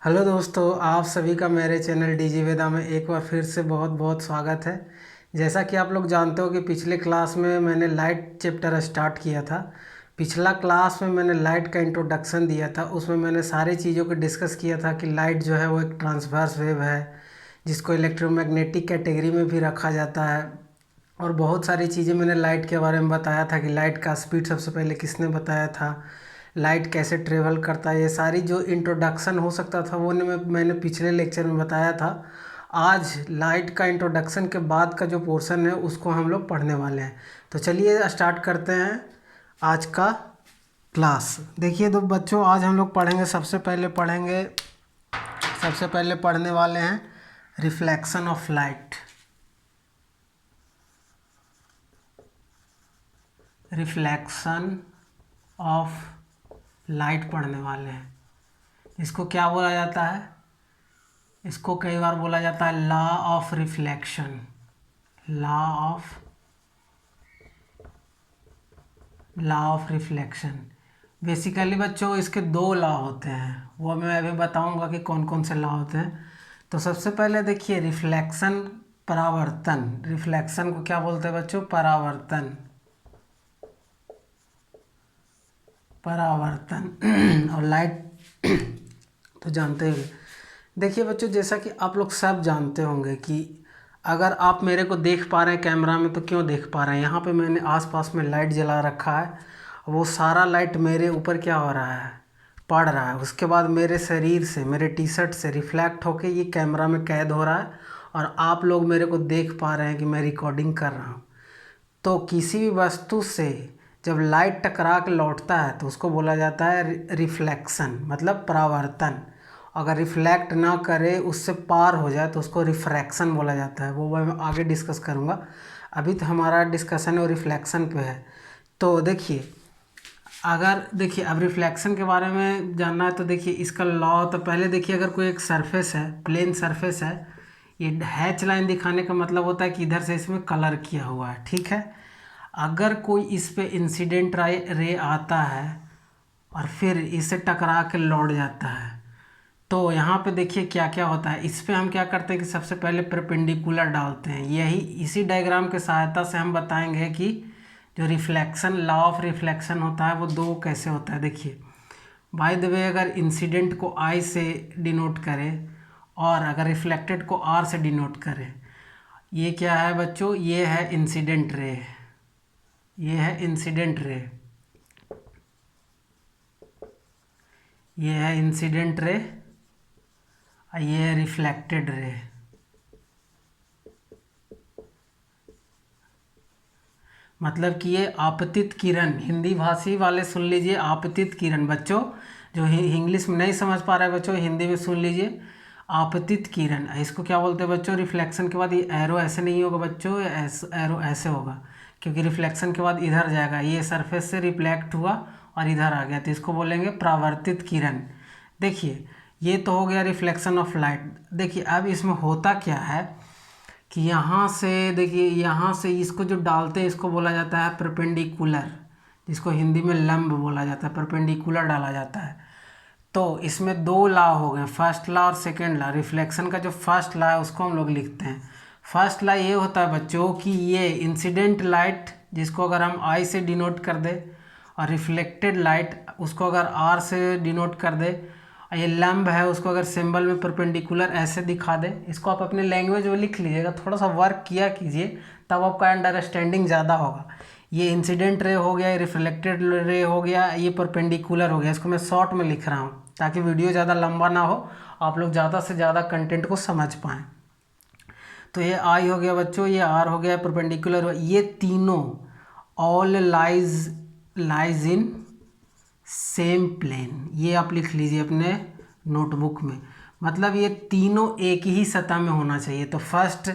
Hello दोस्तों, आप सभी का मेरे चैनल डीजी वेदा में एक बार फिर से बहुत बहुत स्वागत है। जैसा कि आप लोग जानते हो कि पिछले क्लास में मैंने लाइट चैप्टर स्टार्ट किया था। पिछला क्लास में मैंने लाइट का इंट्रोडक्शन दिया था। उसमें मैंने सारी चीज़ों को डिस्कस किया था कि लाइट जो है वो एक ट्रांसवर्स वेव है, जिसको इलेक्ट्रोमैग्नेटिक कैटेगरी में भी रखा जाता है। और बहुत सारी चीज़ें मैंने लाइट के बारे में बताया था कि लाइट का स्पीड सबसे पहले किसने बताया था, लाइट कैसे ट्रेवल करता है। ये सारी जो इंट्रोडक्शन हो सकता था वो मैंने पिछले लेक्चर में बताया था। आज लाइट का इंट्रोडक्शन के बाद का जो पोर्शन है उसको हम लोग पढ़ने वाले हैं। तो चलिए स्टार्ट करते हैं आज का क्लास। देखिए तो बच्चों, आज हम लोग पढ़ेंगे, सबसे पहले पढ़ने वाले हैं reflection of light. Reflection of light पढ़ने वाले हैं। इसको क्या बोला जाता है? इसको कई बार बोला जाता है law of reflection. Law of law of reflection. Basically बच्चों इसके दो लॉ होते हैं, वो मैं अभी बताऊंगा कि कौन कौन से लॉ होते हैं। तो सबसे पहले देखिए रिफ्लेक्शन, परावर्तन। रिफ्लेक्शन को क्या बोलते हैं बच्चों? परावर्तन। परावर्तन और लाइट तो जानते ही। देखिए बच्चों, जैसा कि आप लोग सब जानते होंगे कि अगर आप मेरे को देख पा रहे हैं कैमरा में, तो क्यों देख पा रहे हैं? यहाँ पे मैंने आसपास में लाइट जला रखा है। वो सारा लाइट मेरे ऊपर क्या हो रहा है? पड़ रहा है। उसके बाद मेरे शरीर से, मेरे टी शर्ट से रिफ्लेक्ट होके ये कैमरा में कैद हो रहा है और आप लोग मेरे को देख पा रहे हैं कि मैं रिकॉर्डिंग कर रहा हूँ। तो किसी भी वस्तु से जब लाइट टकरा के लौटता है तो उसको बोला जाता है रिफ्लेक्शन, मतलब परावर्तन। अगर रिफ्लेक्ट ना करे, उससे पार हो जाए, तो उसको रिफ्रैक्शन बोला जाता है। वो मैं आगे डिस्कस करूँगा। अभी तो हमारा डिस्कशन है वो रिफ्लेक्शन पे है। तो देखिए अब रिफ्लेक्शन के बारे में जानना है तो देखिए इसका लॉ। तो पहले देखिए, अगर कोई एक सरफेस है, प्लेन सरफेस है, ये हैच लाइन दिखाने का मतलब होता है कि इधर से इसमें कलर किया हुआ है, ठीक है। अगर कोई इस पे इंसिडेंट रे आता है और फिर इसे टकरा के लौट जाता है, तो यहाँ पे देखिए क्या क्या होता है। इस पे हम क्या करते हैं कि सबसे पहले परपेंडिकुलर डालते हैं। यही इसी डायग्राम के सहायता से हम बताएंगे कि जो रिफ्लेक्शन, लॉ ऑफ रिफ्लेक्शन होता है वो दो कैसे होता है। देखिए बाय द वे, अगर इंसिडेंट को आई से डिनोट करें और अगर रिफ्लेक्टेड को आर से डिनोट करें, ये क्या है बच्चों? ये है इंसिडेंट रे। ये है इंसिडेंट रे। ये है इंसिडेंट रे और ये है रिफ्लेक्टेड रे। मतलब कि ये आपतित किरण, हिंदी भाषी वाले सुन लीजिए, आपतित किरण। बच्चों जो इंग्लिश में नहीं समझ पा रहे हैं, बच्चों हिंदी में सुन लीजिए, आपतित किरण। इसको क्या बोलते हैं बच्चों? रिफ्लेक्शन के बाद ये एरो ऐसे नहीं होगा बच्चों, एरो ऐसे होगा, क्योंकि रिफ्लेक्शन के बाद इधर जाएगा। ये सरफेस से रिफ्लेक्ट हुआ और इधर आ गया, तो इसको बोलेंगे परावर्तित किरण। देखिए ये तो हो गया रिफ्लेक्शन ऑफ लाइट। देखिए अब इसमें होता क्या है कि यहाँ से देखिए, यहाँ से इसको जो डालते हैं इसको बोला जाता है परपेंडिकुलर, जिसको हिंदी में लंब बोला जाता है। परपेंडिकुलर डाला जाता है। तो इसमें दो लॉ हो गए, फर्स्ट लॉ और सेकेंड लॉ। रिफ्लेक्शन का जो फर्स्ट लॉ है उसको हम लोग लिखते हैं। फर्स्ट लॉ ये होता है बच्चों कि ये इंसिडेंट लाइट, जिसको अगर हम आई से डिनोट कर दे, और रिफ्लेक्टेड लाइट उसको अगर आर से डिनोट कर दे, ये लंब है उसको अगर सिंबल में परपेंडिकुलर ऐसे दिखा दे, इसको आप अपने लैंग्वेज में लिख लीजिएगा, थोड़ा सा वर्क किया कीजिए, तब आपका अंडरस्टैंडिंग ज़्यादा होगा। ये इंसिडेंट रे हो गया, ये रिफ्लेक्टेड रे हो गया, ये परपेंडिकुलर हो गया। इसको मैं शॉर्ट में लिख रहा हूँ ताकि वीडियो ज़्यादा लंबा ना हो, आप लोग ज़्यादा से ज़्यादा कंटेंट को समझ पाएँ। तो ये आई हो गया बच्चों, ये आर हो गया, परपेंडिकुलर हो, ये तीनों all lies in same plane. ये आप लिख लीजिए अपने नोटबुक में। मतलब ये तीनों एक ही सतह में होना चाहिए। तो फर्स्ट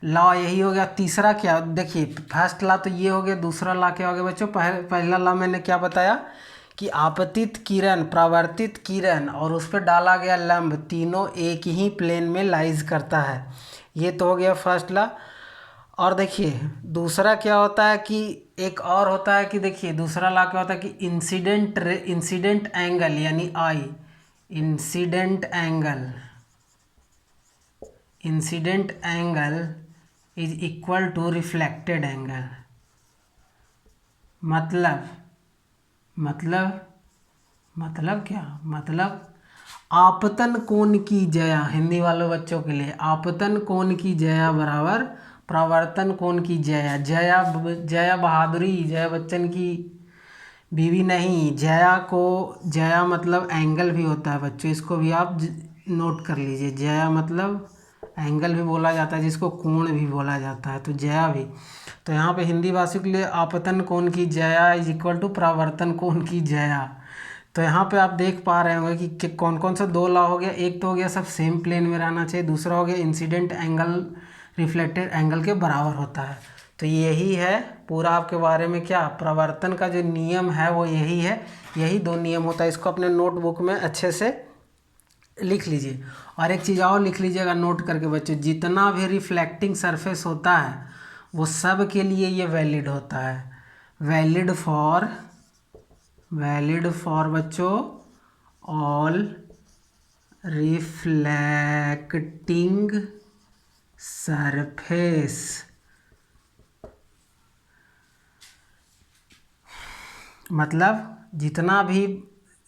लॉ यही हो गया। तीसरा क्या? देखिए फर्स्ट लॉ तो ये हो गया। दूसरा लॉ क्या हो गया बच्चों? पहला लॉ मैंने क्या बताया कि आपतित किरण, परावर्तित किरण और उस पर डाला गया लंब, तीनों एक ही प्लेन में लाइज करता है। ये तो हो गया फर्स्ट लॉ। और देखिए दूसरा क्या होता है कि एक और होता है कि देखिए दूसरा लॉ क्या होता है कि इंसिडेंट एंगल यानी I, incident angle is equal to reflected angle. मतलब क्या, मतलब आपतन कोण की जया, हिंदी वालों बच्चों के लिए, आपतन कोण की जया बराबर प्रवर्तन कोण की जया। जया बहादुरी, जया बच्चन की बीवी नहीं। जया मतलब एंगल भी होता है बच्चों, इसको भी आप नोट कर लीजिए। जया मतलब एंगल भी बोला जाता है, जिसको कोण भी बोला जाता है, तो जया भी। तो यहाँ पे हिंदी भाषी के लिए आपतन कोण की जया इज इक्वल टू प्रवर्तन कोण की जया। तो यहाँ पे आप देख पा रहे होंगे कि कौन कौन सा दो लॉ हो गया। एक तो हो गया सब सेम प्लेन में रहना चाहिए, दूसरा हो गया इंसिडेंट एंगल रिफ्लेक्टेड एंगल के बराबर होता है। तो यही है पूरा आपके बारे में क्या, प्रवर्तन का जो नियम है वो यही है, यही दो नियम होता है। इसको अपने नोटबुक में अच्छे से लिख लीजिए। और एक चीज़ और लिख लीजिएगा नोट करके बच्चों, जितना भी रिफ्लेक्टिंग सरफेस होता है वो सब के लिए ये वैलिड होता है। वैलिड फॉर बच्चों ऑल रिफ्लेक्टिंग सरफेस। मतलब जितना भी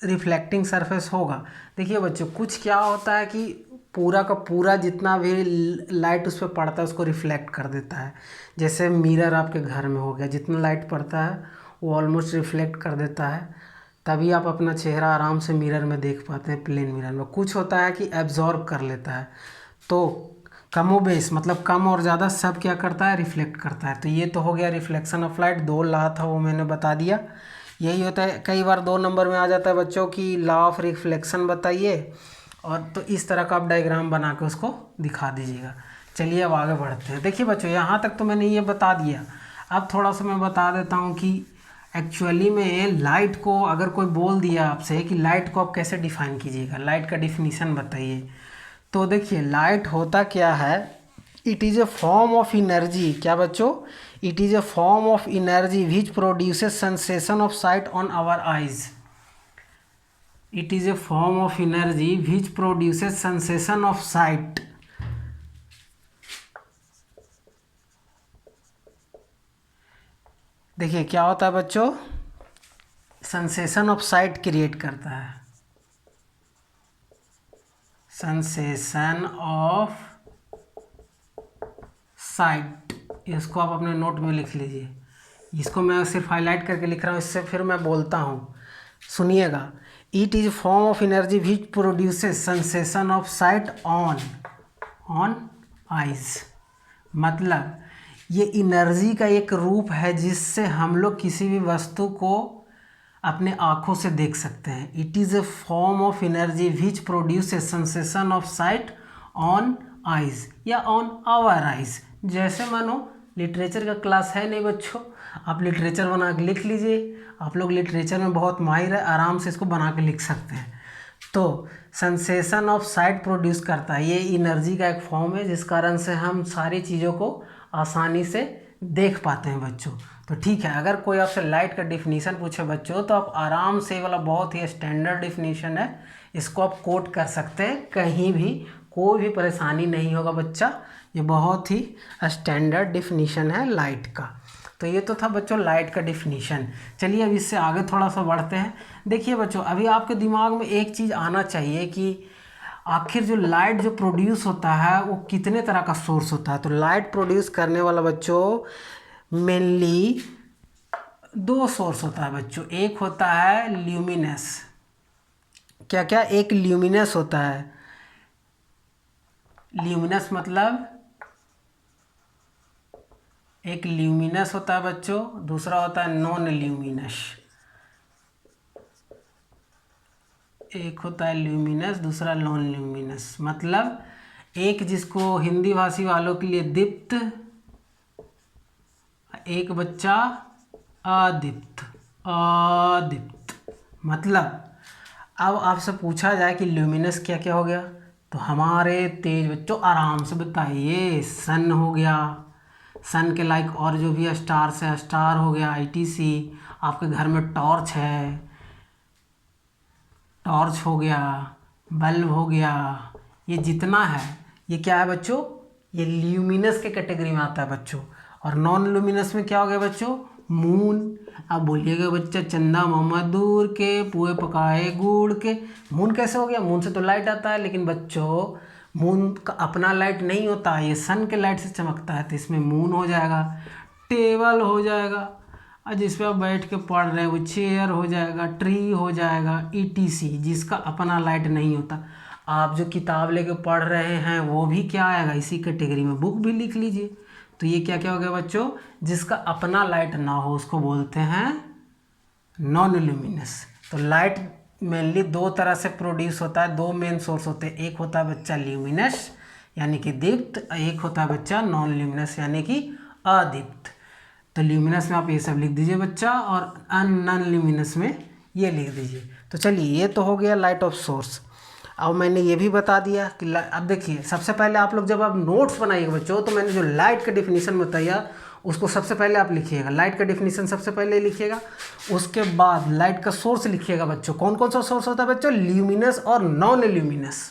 रिफ्लेक्टिंग सरफेस होगा, देखिए बच्चों कुछ क्या होता है कि पूरा का पूरा जितना भी लाइट उस पर पड़ता है उसको रिफ्लेक्ट कर देता है। जैसे मिरर आपके घर में हो गया, जितना लाइट पड़ता है वो ऑलमोस्ट रिफ्लेक्ट कर देता है, तभी आप अपना चेहरा आराम से मिरर में देख पाते हैं, प्लेन मिरर में। कुछ होता है कि एब्जॉर्ब कर लेता है, तो कमोबेश मतलब कम और ज़्यादा सब क्या करता है, रिफ्लेक्ट करता है। तो ये तो हो गया रिफ्लेक्शन ऑफ लाइट, दो लॉ था वो मैंने बता दिया। यही होता है, कई बार 2 नंबर में आ जाता है बच्चों की लॉ ऑफ रिफ्लेक्शन बताइए, और तो इस तरह का आप डायग्राम बना के उसको दिखा दीजिएगा। चलिए अब आगे बढ़ते हैं। देखिए बच्चों यहाँ तक तो मैंने ये बता दिया, अब थोड़ा सा मैं बता देता हूँ कि एक्चुअली में लाइट को अगर कोई बोल दिया आपसे कि लाइट को आप कैसे डिफाइन कीजिएगा, लाइट का डिफिनीशन बताइए, तो देखिए लाइट होता क्या है, it is a form of energy. क्या बच्चों, it is a form of energy which produces sensation of sight on our eyes. It is a form of energy which produces sensation of sight. देखिए क्या होता है बच्चों, sensation of site create करता है, sensation of site. इसको आप अपने नोट में लिख लीजिए, इसको मैं सिर्फ हाईलाइट करके लिख रहा हूँ, इससे फिर मैं बोलता हूँ, सुनिएगा। It is form of energy which produces sensation of sight on eyes. मतलब ये एनर्जी का एक रूप है जिससे हम लोग किसी भी वस्तु को अपने आँखों से देख सकते हैं। It is a form of energy which produces sensation of sight on eyes या ऑन आवर आइज। जैसे मानो लिटरेचर का क्लास है नहीं बच्चों, आप लिटरेचर बना के लिख लीजिए, आप लोग लिटरेचर में बहुत माहिर है, आराम से इसको बना के लिख सकते हैं। तो सेंसेशन ऑफ साइट प्रोड्यूस करता है, ये एनर्जी का एक फॉर्म है जिस कारण से हम सारी चीज़ों को आसानी से देख पाते हैं बच्चों। तो ठीक है, अगर कोई आपसे लाइट का डिफिनीशन पूछे बच्चों तो आप आराम से, ये वाला बहुत ही स्टैंडर्ड डिफिनीशन है, इसको आप कोट कर सकते हैं कहीं भी, कोई भी परेशानी नहीं होगा बच्चा। ये बहुत ही स्टैंडर्ड डिफिनीशन है लाइट का। तो ये तो था बच्चों लाइट का डिफिनीशन। चलिए अब इससे आगे थोड़ा सा बढ़ते हैं। देखिए बच्चों अभी आपके दिमाग में एक चीज़ आना चाहिए कि आखिर जो लाइट जो प्रोड्यूस होता है वो कितने तरह का सोर्स होता है। तो लाइट प्रोड्यूस करने वाला बच्चों मेनली 2 सोर्स होता है बच्चों। एक होता है ल्यूमिनस, क्या क्या, एक ल्यूमिनस होता है, ल्यूमिनस मतलब एक ल्यूमिनस होता है बच्चों, दूसरा होता है नॉन ल्यूमिनस। एक होता है ल्यूमिनस, दूसरा नॉन ल्यूमिनस। मतलब एक जिसको हिंदी भाषी वालों के लिए दीप्त, एक बच्चा अदीप्त। मतलब अब आपसे पूछा जाए कि ल्यूमिनस क्या क्या हो गया, तो हमारे तेज बच्चों आराम से बताइए, सन हो गया, सन के लाइक और जो भी स्टार्स है, स्टार हो गया, आईटीसी, आपके घर में टॉर्च है, टॉर्च हो गया, बल्ब हो गया, ये जितना है ये क्या है बच्चों, ये ल्यूमिनस के कैटेगरी में आता है बच्चों। और नॉन ल्यूमिनस में क्या हो गया बच्चों, मून। अब बोलिएगा बच्चा चंदा मोहम्मद दूर के पुए पकाए गुड़ के, मून कैसे हो गया, मून से तो लाइट आता है, लेकिन बच्चों मून का अपना लाइट नहीं होता, ये सन के लाइट से चमकता है, तो इसमें मून हो जाएगा। टेबल हो जाएगा, और जिस पे आप बैठ के पढ़ रहे हो वो चेयर हो जाएगा, ट्री हो जाएगा, ETC जिसका अपना लाइट नहीं होता। आप जो किताब लेके पढ़ रहे हैं वो भी क्या आएगा, इसी कैटेगरी में, बुक भी लिख लीजिए। तो ये क्या क्या हो गया बच्चों, जिसका अपना लाइट ना हो उसको बोलते हैं नॉन ल्यूमिनस। तो लाइट मेनली दो तरह से प्रोड्यूस होता है, दो मेन सोर्स होते हैं, एक होता है बच्चा ल्यूमिनस यानी कि दीप्त, एक होता है बच्चा नॉन ल्यूमिनस यानी कि अदीप्त। तो ल्यूमिनस में आप ये सब लिख दीजिए बच्चा, और नॉन ल्यूमिनस में ये लिख दीजिए। तो चलिए ये तो हो गया लाइट ऑफ सोर्स। अब मैंने ये भी बता दिया कि अब देखिए सबसे पहले आप लोग जब आप नोट्स बनाइएगा बच्चों, तो मैंने जो लाइट का डिफिनीशन बताया उसको सबसे पहले आप लिखिएगा, लाइट का डिफिनीशन सबसे पहले लिखिएगा, उसके बाद लाइट का सोर्स लिखिएगा बच्चों। कौन कौन सा सोर्स होता है बच्चों, ल्यूमिनस और नॉन ल्यूमिनस।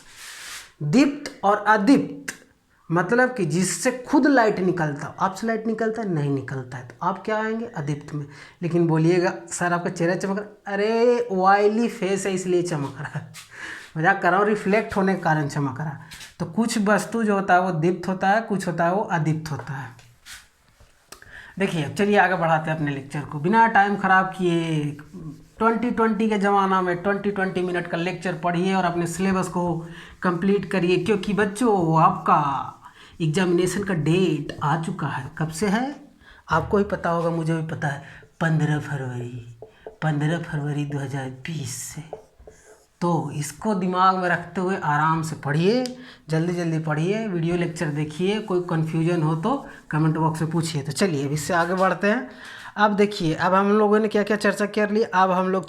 दीप्त और अदीप्त मतलब कि जिससे खुद लाइट निकलता, आपसे लाइट निकलता है नहीं निकलता है, तो आप क्या आएंगे अदीप्त में। लेकिन बोलिएगा सर आपका चेहरा चमक रहा, अरे ऑयली फेस है इसलिए चमक रहा है, मजाक कर रहा हूँ, रिफ्लेक्ट होने के कारण चमक रहा है। तो कुछ वस्तु जो होता है वो दीप्त होता है, कुछ होता है वो अदीप्त होता है। देखिए अब चलिए आगे बढ़ाते हैं अपने लेक्चर को बिना टाइम खराब किए। 2020 के ज़माना में 20 मिनट का लेक्चर पढ़िए और अपने सिलेबस को कंप्लीट करिए, क्योंकि बच्चों आपका एग्जामिनेशन का डेट आ चुका है। कब से है आपको ही पता होगा, मुझे भी पता है, 15 फरवरी 2020 से। तो इसको दिमाग में रखते हुए आराम से पढ़िए, जल्दी जल्दी पढ़िए, वीडियो लेक्चर देखिए, कोई कन्फ्यूजन हो तो कमेंट बॉक्स में पूछिए। तो चलिए अब इससे आगे बढ़ते हैं। अब देखिए अब हम लोगों ने क्या क्या चर्चा कर ली, अब हम लोग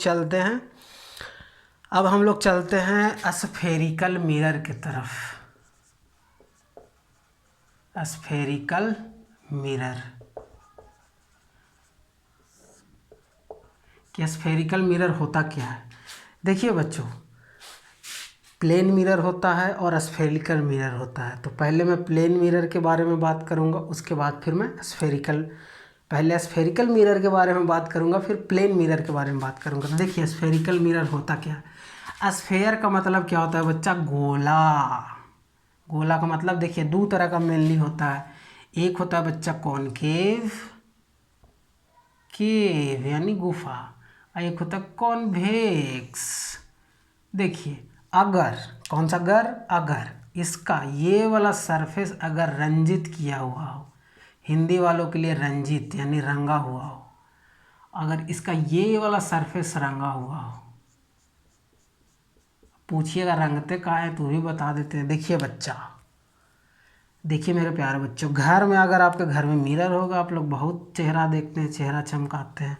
चलते हैं स्फेरिकल मिरर की तरफ। स्फेरिकल मिरर, कि स्फेरिकल मिरर होता क्या है। देखिए बच्चों प्लेन मिरर होता है और स्फेरिकल मिरर होता है। तो पहले मैं प्लेन मिरर के बारे में बात करूंगा, उसके बाद फिर मैं पहले स्फेरिकल मिरर के बारे में बात करूंगा, फिर प्लेन मिरर के बारे में बात करूंगा। तो देखिए स्फेरिकल मिरर होता क्या है। स्फेयर का मतलब क्या होता है बच्चा, गोला। गोला का मतलब देखिए दो तरह का मेनली होता है, एक होता है बच्चा कॉनकेव केव यानी गुफा, और एक होता है कॉन्वेक्स। देखिए अगर कौन सा गर, अगर इसका ये वाला सरफेस अगर रंजित किया हुआ हो, हिंदी वालों के लिए रंजित यानी रंगा हुआ हो, अगर इसका ये वाला सरफेस रंगा हुआ हो, पूछिएगा रंगते का है तो भी बता देते हैं। देखिए बच्चा, देखिए मेरे प्यारे बच्चों, घर में अगर आपके घर में मिरर होगा, आप लोग बहुत चेहरा देखते हैं, चेहरा चमकाते हैं,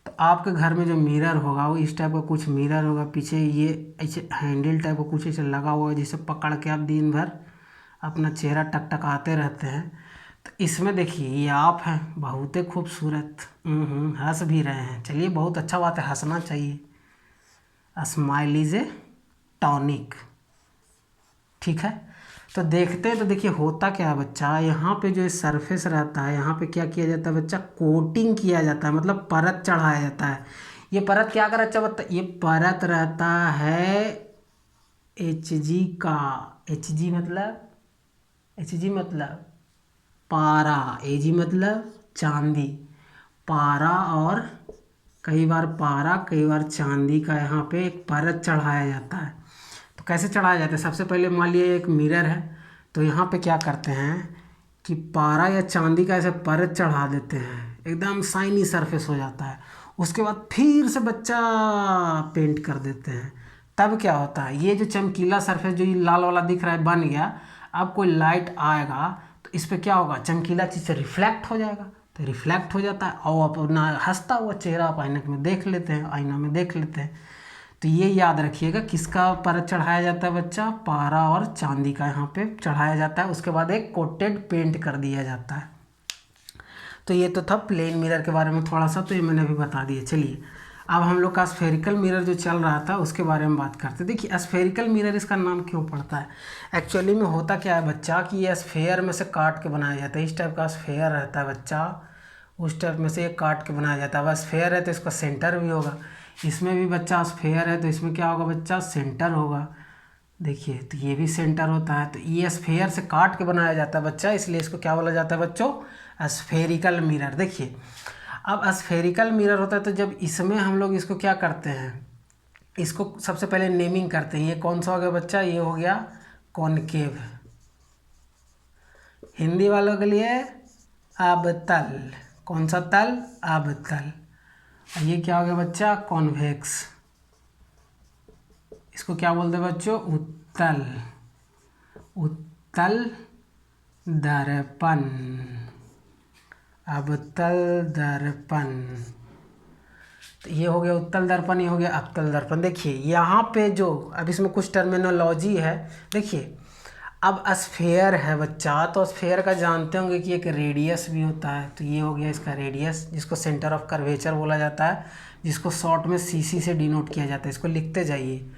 तो आपके घर में जो मिरर होगा वो इस टाइप का कुछ मिरर होगा, पीछे ये ऐसे हैंडल टाइप का कुछ ऐसे लगा हुआ है, जिसे पकड़ के आप दिन भर अपना चेहरा टकटकाते रहते हैं। तो इसमें देखिए ये आप हैं, बहुत ही खूबसूरत, हंस भी रहे हैं। चलिए बहुत अच्छा बात है, हंसना चाहिए, स्माइल इज ए टॉनिक, ठीक है। तो देखते हैं, तो देखिए होता क्या है बच्चा, यहाँ पे जो सरफेस रहता है, यहाँ पे क्या किया जाता है बच्चा, कोटिंग किया जाता है, मतलब परत चढ़ाया जाता है। ये परत क्या कर अच्छा बता, ये परत रहता है Hg का, Hg मतलब पारा, Ag मतलब चांदी, पारा, और कई बार पारा कई बार चांदी का यहाँ पे एक परत चढ़ाया जाता है। तो कैसे चढ़ाया जाता है, सबसे पहले मान लिया एक मिरर है, तो यहाँ पे क्या करते हैं कि पारा या चांदी का ऐसे परत चढ़ा देते हैं, एकदम शाइनी सरफेस हो जाता है। उसके बाद फिर से बच्चा पेंट कर देते हैं, तब क्या होता है, ये जो चमकीला सरफेस जो ये लाल वाला दिख रहा है बन गया। अब कोई लाइट आएगा तो इस पर क्या होगा, चमकीला चीज़ से रिफ्लेक्ट हो जाएगा, तो रिफ्लेक्ट हो जाता है और अपना हंसता हुआ चेहरा आप आईना में देख लेते हैं, आईना में देख लेते हैं। तो ये याद रखिएगा किसका परत चढ़ाया जाता है बच्चा, पारा और चांदी का यहाँ पे चढ़ाया जाता है। उसके बाद एक कोटेड पेंट कर दिया जाता है। तो ये तो था प्लेन मिरर के बारे में थोड़ा सा, तो ये मैंने अभी बता दिया। चलिए अब हम लोग का स्फेरिकल मिरर जो चल रहा था उसके बारे में बात करते हैं। देखिए स्फेरिकल मिरर इसका नाम क्यों पड़ता है, एक्चुअली में होता क्या है बच्चा कि ये स्फेयर में से काट के बनाया जाता है। इस टाइप का स्फेयर रहता है बच्चा, उस टाइप में से ये काट के बनाया जाता है। वह स्फेयर है तो इसका सेंटर भी होगा, इसमें भी बच्चा स्फेयर है तो इसमें क्या होगा बच्चा, सेंटर होगा। देखिए तो ये भी सेंटर होता है, तो ये स्फेयर से काट के बनाया जाता है बच्चा, इसलिए इसको क्या बोला जाता है बच्चों, स्फेरिकल मिरर। देखिए अब स्फेरिकल मिरर होता है तो जब इसमें हम लोग इसको क्या करते हैं, इसको सबसे पहले नेमिंग करते हैं। ये कौन सा हो गया बच्चा, ये हो गया कॉनकेव, हिंदी वालों के लिए अबतल। कौन सा तल, अबतल। और ये क्या हो गया बच्चा, कॉन्वेक्स। इसको क्या बोलते हैं बच्चों, उत्तल, उत्तल दर्पण, अवतल दर्पण। तो ये हो गया उत्तल दर्पण, ये हो गया अवतल दर्पण। देखिए यहाँ पे जो अब इसमें कुछ टर्मिनोलॉजी है। देखिए अब स्फेयर है बच्चा, तो स्फेयर का जानते होंगे कि एक रेडियस भी होता है, तो ये हो गया इसका रेडियस, जिसको सेंटर ऑफ कर्वेचर बोला जाता है, जिसको शॉर्ट में सीसी से डिनोट किया जाता है। इसको लिखते जाइए।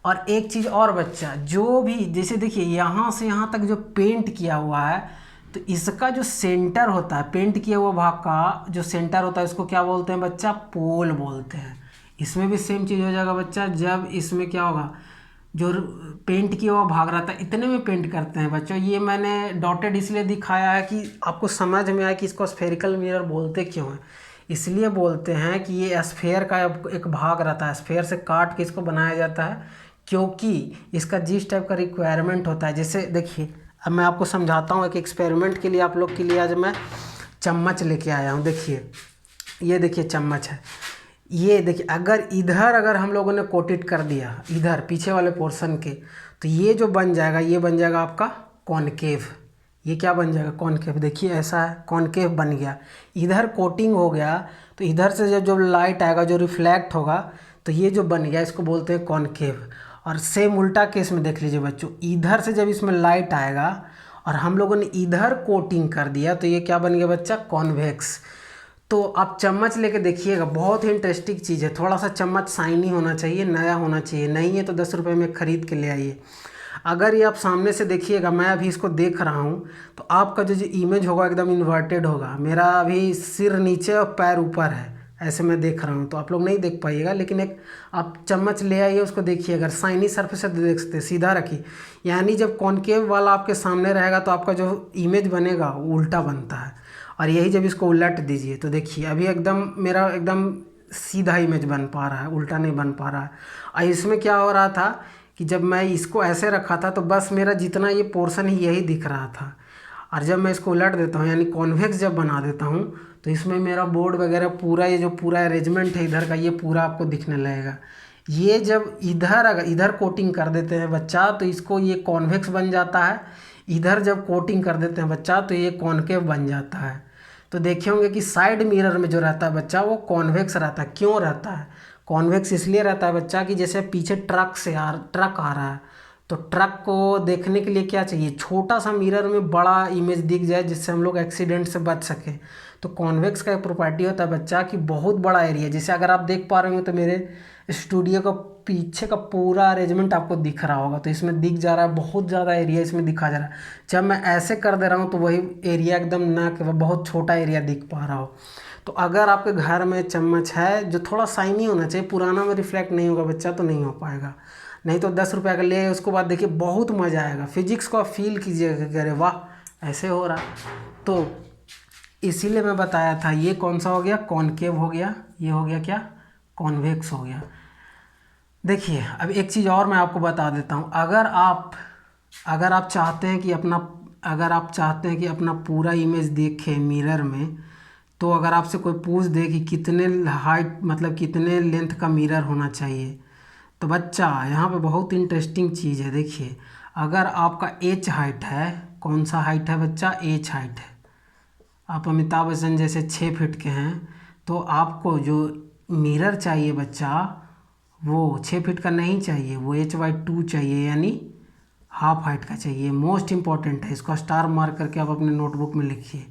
और एक चीज़ और बच्चा, जो भी जैसे देखिए यहाँ से यहाँ तक जो पेंट किया हुआ है, तो इसका जो सेंटर होता है, पेंट किया हुआ भाग का जो सेंटर होता है, उसको क्या बोलते हैं बच्चा, पोल बोलते हैं। इसमें भी सेम चीज़ हो जाएगा बच्चा, जब इसमें क्या होगा, जो पेंट किया हुआ भाग रहता है, इतने में पेंट करते हैं बच्चों। ये मैंने डॉटेड इसलिए दिखाया है कि आपको समझ में आए कि इसको स्फेरिकल मिरर बोलते क्यों हैं। इसलिए बोलते हैं कि ये स्फेयर का एक भाग रहता है, स्फेयर से काट के इसको बनाया जाता है, क्योंकि इसका जिस टाइप का रिक्वायरमेंट होता है। जैसे देखिए अब मैं आपको समझाता हूँ, एक एक्सपेरिमेंट के लिए आप लोग के लिए आज मैं चम्मच लेके आया हूँ। देखिए ये देखिए चम्मच है, ये देखिए अगर हम लोगों ने कोटेड कर दिया इधर पीछे वाले पोर्शन के, तो ये जो बन जाएगा, ये बन जाएगा आपका कॉनकेव। ये क्या बन जाएगा, कॉनकेव। देखिए ऐसा है, कॉनकेव बन गया। इधर कोटिंग हो गया, तो इधर से जब जो लाइट आएगा, जो रिफ्लेक्ट होगा, तो ये जो बन गया इसको बोलते हैं कॉनकेव। और सेम उल्टा केस में देख लीजिए बच्चों, इधर से जब इसमें लाइट आएगा और हम लोगों ने इधर कोटिंग कर दिया, तो ये क्या बन गया बच्चा, कॉन्वेक्स। तो आप चम्मच लेके देखिएगा, बहुत ही इंटरेस्टिंग चीज़ है। थोड़ा सा चम्मच शाइनी होना चाहिए, नया होना चाहिए, नहीं है तो 10 रुपये में खरीद के ले आइए। अगर ये आप सामने से देखिएगा, मैं अभी इसको देख रहा हूँ, तो आपका जो इमेज होगा एकदम इन्वर्टेड होगा। मेरा अभी सिर नीचे और पैर ऊपर है, ऐसे मैं देख रहा हूँ, तो आप लोग नहीं देख पाइएगा। लेकिन एक आप चम्मच ले आइए, उसको देखिए, अगर शाइनी सरफेस है तो देख सकते, सीधा रखिए। यानी जब कॉनकेव वाला आपके सामने रहेगा तो आपका जो इमेज बनेगा वो उल्टा बनता है। और यही जब इसको उलट दीजिए तो देखिए अभी एकदम मेरा एकदम सीधा इमेज बन पा रहा है, उल्टा नहीं बन पा रहा है। और इसमें क्या हो रहा था कि जब मैं इसको ऐसे रखा था तो बस मेरा जितना ये पोर्शन ही यही दिख रहा था, और जब मैं इसको उलट देता हूँ यानी कॉन्वेक्स जब बना देता हूँ, तो इसमें मेरा बोर्ड वगैरह पूरा, ये जो पूरा अरेंजमेंट है इधर का, ये पूरा आपको दिखने लगेगा। ये जब अगर इधर कोटिंग कर देते हैं बच्चा, तो इसको ये कॉन्वेक्स बन जाता है। इधर जब कोटिंग कर देते हैं बच्चा, तो ये कॉनकेव बन जाता है। तो देखे होंगे कि साइड मिरर में जो रहता है बच्चा, वो कॉन्वेक्स रहता है। क्यों रहता है कॉन्वेक्स, इसलिए रहता है बच्चा कि जैसे पीछे ट्रक आ रहा है, तो ट्रक को देखने के लिए क्या चाहिए, छोटा सा मिरर में बड़ा इमेज दिख जाए, जिससे हम लोग एक्सीडेंट से बच सकें। तो कॉन्वेक्स का एक प्रॉपर्टी होता है बच्चा कि बहुत बड़ा एरिया, जैसे अगर आप देख पा रहे हो तो मेरे स्टूडियो का पीछे का पूरा अरेंजमेंट आपको दिख रहा होगा, तो इसमें दिख जा रहा है, बहुत ज़्यादा एरिया इसमें दिखा जा रहा है। जब मैं ऐसे कर दे रहा हूँ तो वही एरिया एकदम ना कि बहुत छोटा एरिया दिख पा रहा हो। तो अगर आपके घर में चम्मच है जो थोड़ा शाइनी होना चाहिए, पुराना में रिफ्लेक्ट नहीं होगा बच्चा, तो नहीं हो पाएगा। नहीं तो 10 रुपये का ले आए, उसके बाद देखिए बहुत मज़ा आएगा। फिजिक्स को आप फील कीजिएगा कि अरे वाह ऐसे हो रहा। तो इसीलिए मैं बताया था, ये कौन सा हो गया, कॉनकेव हो गया, ये हो गया क्या, कॉन्वेक्स हो गया। देखिए अब एक चीज़ और मैं आपको बता देता हूँ, अगर आप चाहते हैं कि अपना पूरा इमेज देखें मिरर में, तो अगर आपसे कोई पूछ दे कि कितने हाइट मतलब कितने लेंथ का मिरर होना चाहिए, तो बच्चा यहाँ पे बहुत इंटरेस्टिंग चीज़ है। देखिए अगर आपका एच हाइट है, कौन सा हाइट है बच्चा, एच हाइट है, आप अमिताभ बच्चन जैसे 6 फीट के हैं, तो आपको जो मिरर चाहिए बच्चा, वो 6 फीट का नहीं चाहिए, वो H/2 चाहिए, यानी हाफ हाइट का चाहिए। मोस्ट इम्पॉर्टेंट है, इसको स्टार मार्क करके आप अपने नोटबुक में लिखिए।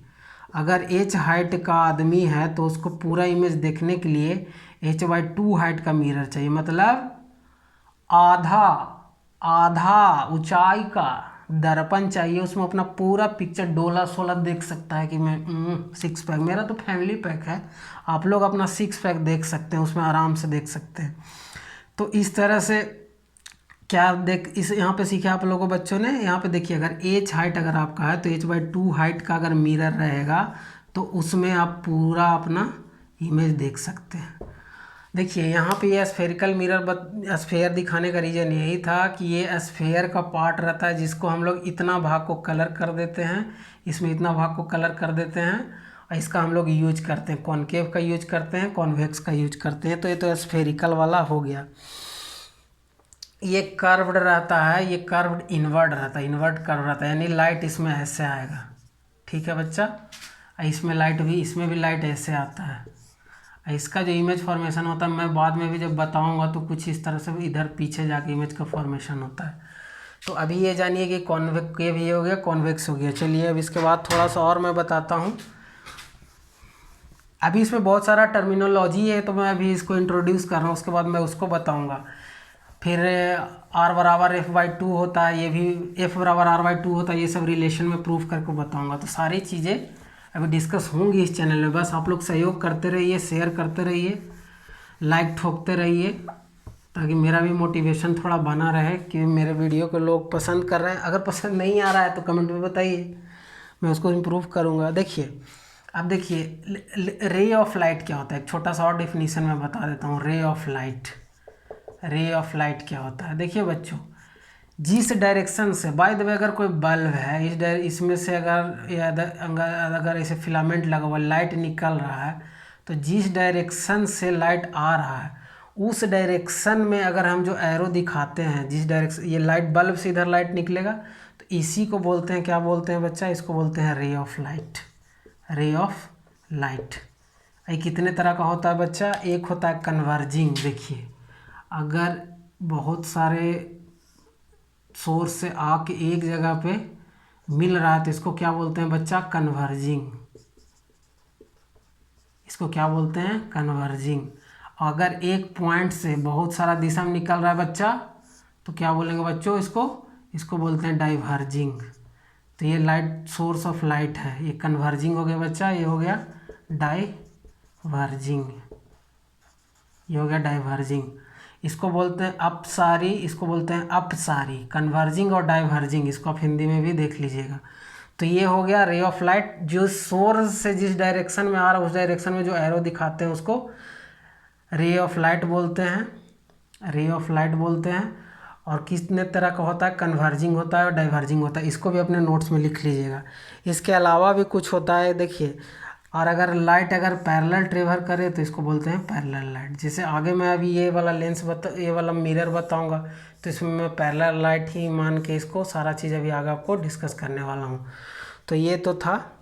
अगर H हाइट का आदमी है तो उसको पूरा इमेज देखने के लिए h/2 हाइट का मिरर चाहिए, मतलब आधा ऊंचाई का दर्पण चाहिए, उसमें अपना पूरा पिक्चर डोला सोला देख सकता है कि मैं 6 पैक, मेरा तो फैमिली पैक है, आप लोग अपना 6 पैक देख सकते हैं, उसमें आराम से देख सकते हैं। तो इस तरह से क्या देख इस यहाँ पे सीखे आप लोगों को बच्चों ने। यहाँ पे देखिए, अगर h हाइट अगर आपका है तो h/2 हाइट का अगर मिरर रहेगा तो उसमें आप पूरा अपना इमेज देख सकते हैं। देखिए यहाँ पे ये स्फेरिकल मिरर स्फेयर दिखाने का रीज़न यही था कि ये स्फेयर का पार्ट रहता है जिसको हम लोग इतना भाग को कलर कर देते हैं, इसमें इतना भाग को कलर कर देते हैं, और इसका हम लोग यूज करते हैं, कॉनकेव का यूज करते हैं, कॉन्वेक्स का यूज करते हैं। तो ये तो स्फेरिकल वाला हो गया। ये कर्व्ड रहता है, ये कर्व्ड इनवर्ड रहता है, इनवर्ड कर्व रहता है, यानी लाइट इसमें ऐसे आएगा। ठीक है बच्चा, इसमें लाइट भी, इसमें भी लाइट ऐसे आता है। इसका जो इमेज फॉर्मेशन होता है मैं बाद में भी जब बताऊंगा तो कुछ इस तरह से इधर पीछे जाके इमेज का फॉर्मेशन होता है। तो अभी ये जानिए कि कॉन्वेक्स ये हो गया, कॉन्वेक्स हो गया। चलिए अब इसके बाद थोड़ा सा और मैं बताता हूँ। अभी इसमें बहुत सारा टर्मिनोलॉजी है तो मैं अभी इसको इंट्रोड्यूस कर रहा हूँ, उसके बाद मैं उसको बताऊँगा। फिर R = F/2 होता है, ये भी F = R/2 होता है, ये सब रिलेशन में प्रूफ करके बताऊँगा। तो सारी चीज़ें अभी डिस्कस होंगी इस चैनल में। बस आप लोग सहयोग करते रहिए, शेयर करते रहिए, लाइक ठोकते रहिए, ताकि मेरा भी मोटिवेशन थोड़ा बना रहे कि मेरे वीडियो को लोग पसंद कर रहे हैं। अगर पसंद नहीं आ रहा है तो कमेंट में बताइए, मैं उसको इम्प्रूव करूँगा। देखिए अब देखिए रे ऑफ लाइट क्या होता है, एक छोटा सा और डेफिनीशन मैं बता देता हूँ। रे ऑफ लाइट क्या होता है। देखिए बच्चों, जिस डायरेक्शन से, बाय द वे अगर कोई बल्ब है इसमें से अगर ऐसे फिलामेंट लगा हुआ लाइट निकल रहा है, तो जिस डायरेक्शन से लाइट आ रहा है उस डायरेक्शन में अगर हम जो एरो दिखाते हैं, जिस डायरेक्शन ये लाइट बल्ब से इधर लाइट निकलेगा, तो इसी को बोलते हैं, क्या बोलते हैं बच्चा, इसको बोलते हैं ray of light. Ray of light ये कितने तरह का होता है बच्चा। एक होता है कन्वर्जिंग। देखिए अगर बहुत सारे सोर्स से आके एक जगह पे मिल रहा है तो इसको क्या बोलते हैं बच्चा, कन्वर्जिंग। इसको क्या बोलते हैं, कन्वर्जिंग। अगर एक पॉइंट से बहुत सारा दिशा में निकल रहा है बच्चा तो क्या बोलेंगे बच्चों, इसको बोलते हैं डाइवर्जिंग। तो ये लाइट सोर्स ऑफ लाइट है, ये कन्वर्जिंग हो गया बच्चा, ये हो गया डाइवर्जिंग, ये हो गया डाइवर्जिंग। इसको बोलते हैं अपसारी, इसको बोलते हैं अपसारी। कन्वर्जिंग और डाइवर्जिंग, इसको आप हिंदी में भी देख लीजिएगा। तो ये हो गया रे ऑफ लाइट, जो सोर्स से जिस डायरेक्शन में आ रहा है उस डायरेक्शन में जो एरो दिखाते हैं उसको रे ऑफ लाइट बोलते हैं, रे ऑफ लाइट बोलते हैं। और कितने तरह का होता है, कन्वर्जिंग होता है और डाइवर्जिंग होता है, इसको भी अपने नोट्स में लिख लीजिएगा। इसके अलावा भी कुछ होता है, देखिए। और अगर लाइट पैरेलल ट्रेवल करे तो इसको बोलते हैं पैरेलल लाइट। जैसे आगे मैं अभी ये वाला ये वाला मिरर बताऊंगा तो इसमें मैं पैरेलल लाइट ही मान के इसको सारा चीज़ अभी आगे आपको डिस्कस करने वाला हूँ। तो ये तो था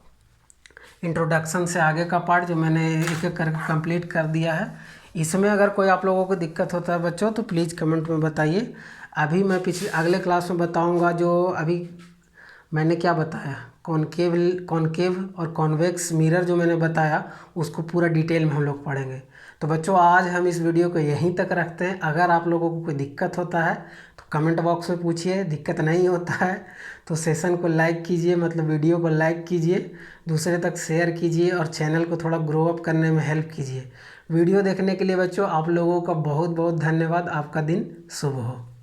इंट्रोडक्शन से आगे का पार्ट जो मैंने एक एक करके कंप्लीट कर दिया है। इसमें अगर कोई आप लोगों को दिक्कत होता है बच्चों तो प्लीज़ कमेंट में बताइए। अभी मैं अगले क्लास में बताऊँगा जो अभी मैंने क्या बताया, कॉनकेव और कॉन्वेक्स मिरर जो मैंने बताया उसको पूरा डिटेल में हम लोग पढ़ेंगे। तो बच्चों आज हम इस वीडियो को यहीं तक रखते हैं। अगर आप लोगों को कोई दिक्कत होता है तो कमेंट बॉक्स में पूछिए, दिक्कत नहीं होता है तो सेशन को लाइक कीजिए, मतलब वीडियो को लाइक कीजिए, दूसरे तक शेयर कीजिए और चैनल को थोड़ा ग्रो अप करने में हेल्प कीजिए। वीडियो देखने के लिए बच्चों आप लोगों का बहुत बहुत धन्यवाद। आपका दिन शुभ हो।